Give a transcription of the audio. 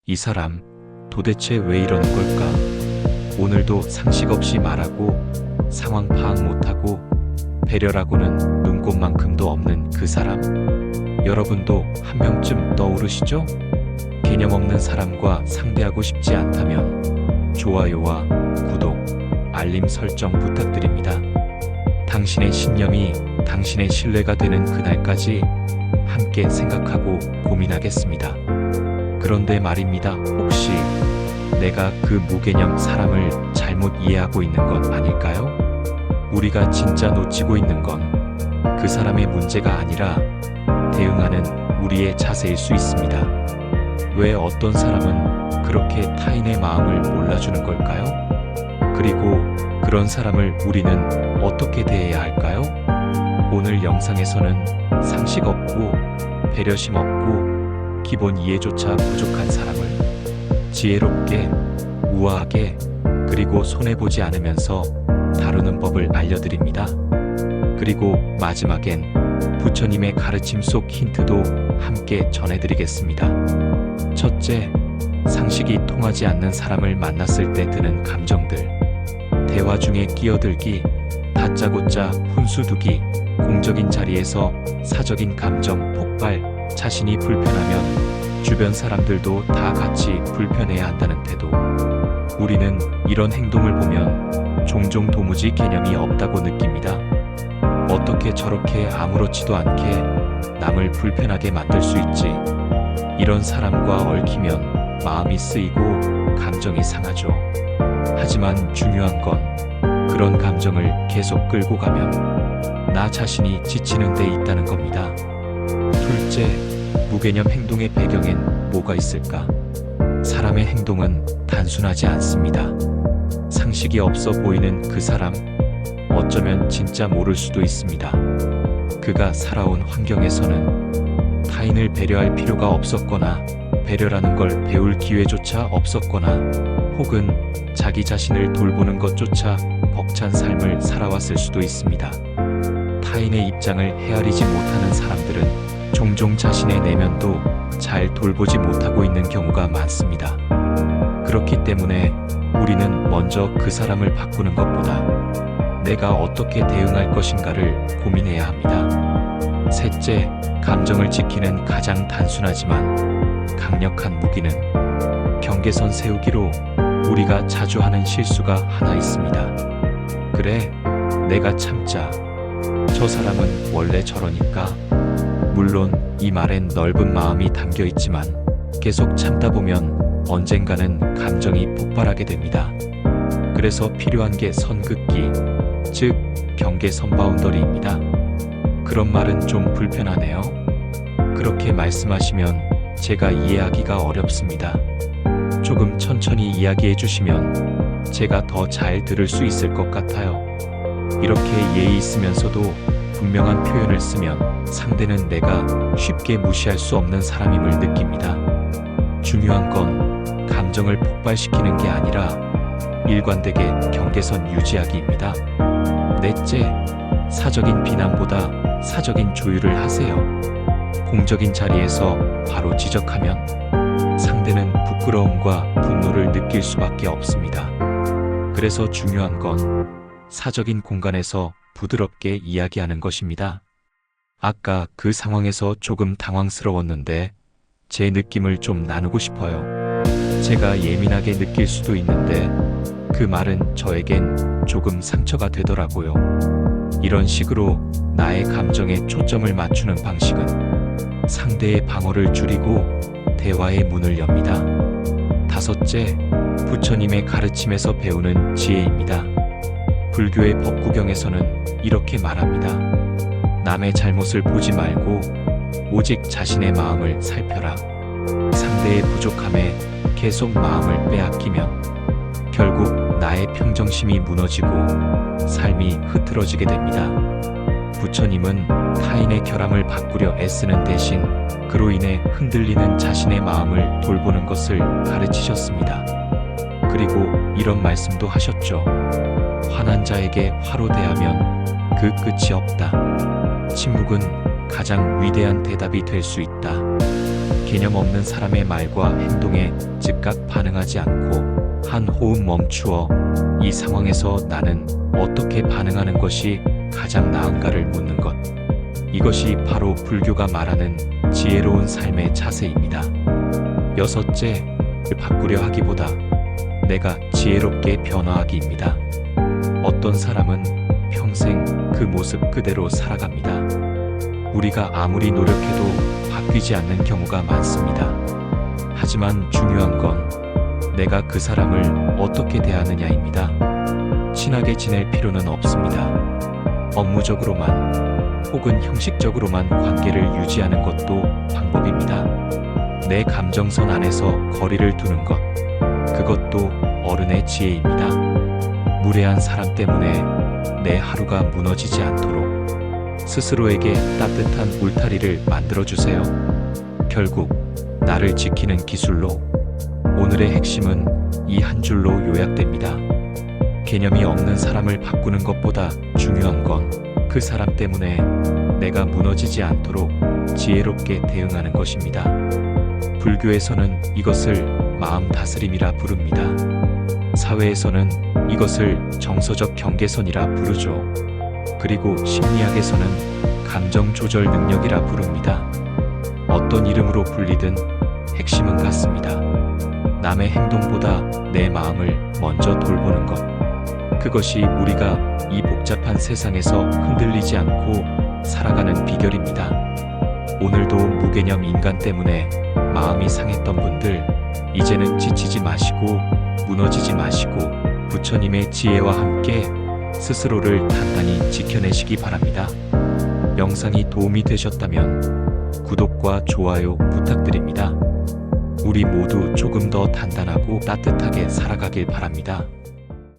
이 사람 도대체 왜 이러는 걸까? 오늘도 상식 없이 말하고 상황 파악 못하고 배려라고는 눈꼽만큼도 없는 그 사람. 여러분도 한 명쯤 떠오르시죠? 개념 없는 사람과 상대하고 싶지 않다면 좋아요와 구독, 알림 설정 부탁드립니다. 당신의 신념이 당신의 신뢰가 되는 그날까지 함께 생각하고 고민하겠습니다. 그런데 말입니다. 혹시 내가 그 무개념 사람을 잘못 이해하고 있는 건 아닐까요? 우리가 진짜 놓치고 있는 건 그 사람의 문제가 아니라 대응하는 우리의 자세일 수 있습니다. 왜 어떤 사람은 그렇게 타인의 마음을 몰라주는 걸까요? 그리고 그런 사람을 우리는 어떻게 대해야 할까요? 오늘 영상에서는 상식 없고 배려심 없고 기본 이해조차 부족한 사람을 지혜롭게, 우아하게, 그리고 손해보지 않으면서 다루는 법을 알려드립니다. 그리고 마지막엔 부처님의 가르침 속 힌트도 함께 전해드리겠습니다. 첫째, 상식이 통하지 않는 사람을 만났을 때 드는 감정들. 대화 중에 끼어들기, 다짜고짜 훈수두기, 공적인 자리에서 사적인 감정 폭발, 자신이 불편하면 주변 사람들도 다 같이 불편해야 한다는 태도. 우리는 이런 행동을 보면 종종 도무지 개념이 없다고 느낍니다. 어떻게 저렇게 아무렇지도 않게 남을 불편하게 만들 수 있지? 이런 사람과 얽히면 마음이 쓰이고 감정이 상하죠. 하지만 중요한 건 그런 감정을 계속 끌고 가면 나 자신이 지치는 데 있다는 겁니다. 둘째, 무개념 행동의 배경엔 뭐가 있을까? 사람의 행동은 단순하지 않습니다. 상식이 없어 보이는 그 사람, 어쩌면 진짜 모를 수도 있습니다. 그가 살아온 환경에서는 타인을 배려할 필요가 없었거나 배려라는 걸 배울 기회조차 없었거나 혹은 자기 자신을 돌보는 것조차 벅찬 삶을 살아왔을 수도 있습니다. 타인의 입장을 헤아리지 못하는 사람들은 종종 자신의 내면도 잘 돌보지 못하고 있는 경우가 많습니다. 그렇기 때문에 우리는 먼저 그 사람을 바꾸는 것보다 내가 어떻게 대응할 것인가를 고민해야 합니다. 셋째, 감정을 지키는 가장 단순하지만 강력한 무기는 경계선 세우기로. 우리가 자주 하는 실수가 하나 있습니다. 그래, 내가 참자. 저 사람은 원래 저러니까. 물론 이 말엔 넓은 마음이 담겨 있지만 계속 참다 보면 언젠가는 감정이 폭발하게 됩니다. 그래서 필요한 게 선긋기, 즉 경계선 바운더리입니다. 그런 말은 좀 불편하네요. 그렇게 말씀하시면 제가 이해하기가 어렵습니다. 조금 천천히 이야기해 주시면 제가 더 잘 들을 수 있을 것 같아요. 이렇게 예의 있으면서도 분명한 표현을 쓰면 상대는 내가 쉽게 무시할 수 없는 사람임을 느낍니다. 중요한 건 감정을 폭발시키는 게 아니라 일관되게 경계선 유지하기입니다. 넷째, 사적인 비난보다 사적인 조율을 하세요. 공적인 자리에서 바로 지적하면 상대는 부끄러움과 분노를 느낄 수밖에 없습니다. 그래서 중요한 건 사적인 공간에서 부드럽게 이야기하는 것입니다. 아까 그 상황에서 조금 당황스러웠는데 제 느낌을 좀 나누고 싶어요. 제가 예민하게 느낄 수도 있는데 그 말은 저에겐 조금 상처가 되더라고요. 이런 식으로 나의 감정에 초점을 맞추는 방식은 상대의 방어를 줄이고 대화의 문을 엽니다. 다섯째, 부처님의 가르침에서 배우는 지혜입니다. 불교의 법구경에서는 이렇게 말합니다. 남의 잘못을 보지 말고 오직 자신의 마음을 살펴라. 상대의 부족함에 계속 마음을 빼앗기면 결국 나의 평정심이 무너지고 삶이 흐트러지게 됩니다. 부처님은 타인의 결함을 바꾸려 애쓰는 대신 그로 인해 흔들리는 자신의 마음을 돌보는 것을 가르치셨습니다. 그리고 이런 말씀도 하셨죠. 화난 자에게 화로 대하면 그 끝이 없다. 침묵은 가장 위대한 대답이 될 수 있다. 개념 없는 사람의 말과 행동에 즉각 반응하지 않고 한 호흡 멈추어 이 상황에서 나는 어떻게 반응하는 것이 가장 나은가를 묻는 것. 이것이 바로 불교가 말하는 지혜로운 삶의 자세입니다. 여섯째, 바꾸려 하기보다 내가 지혜롭게 변화하기입니다. 어떤 사람은 평생 그 모습 그대로 살아갑니다. 우리가 아무리 노력해도 바뀌지 않는 경우가 많습니다. 하지만 중요한 건 내가 그 사람을 어떻게 대하느냐입니다. 친하게 지낼 필요는 없습니다. 업무적으로만 혹은 형식적으로만 관계를 유지하는 것도 방법입니다. 내 감정선 안에서 거리를 두는 것, 그것도 어른의 지혜입니다. 무례한 사람 때문에 내 하루가 무너지지 않도록 스스로에게 따뜻한 울타리를 만들어주세요. 결국 나를 지키는 기술로 오늘의 핵심은 이 한 줄로 요약됩니다. 개념이 없는 사람을 바꾸는 것보다 중요한 건 그 사람 때문에 내가 무너지지 않도록 지혜롭게 대응하는 것입니다. 불교에서는 이것을 마음 다스림이라 부릅니다. 사회에서는 이것을 정서적 경계선이라 부르죠. 그리고 심리학에서는 감정 조절 능력이라 부릅니다. 어떤 이름으로 불리든 핵심은 같습니다. 남의 행동보다 내 마음을 먼저 돌보는 것. 그것이 우리가 이 복잡한 세상에서 흔들리지 않고 살아가는 비결입니다. 오늘도 무개념 인간 때문에 마음이 상했던 분들, 이제는 지치지 마시고 무너지지 마시고 부처님의 지혜와 함께 스스로를 단단히 지켜내시기 바랍니다. 영상이 도움이 되셨다면 구독과 좋아요 부탁드립니다. 우리 모두 조금 더 단단하고 따뜻하게 살아가길 바랍니다.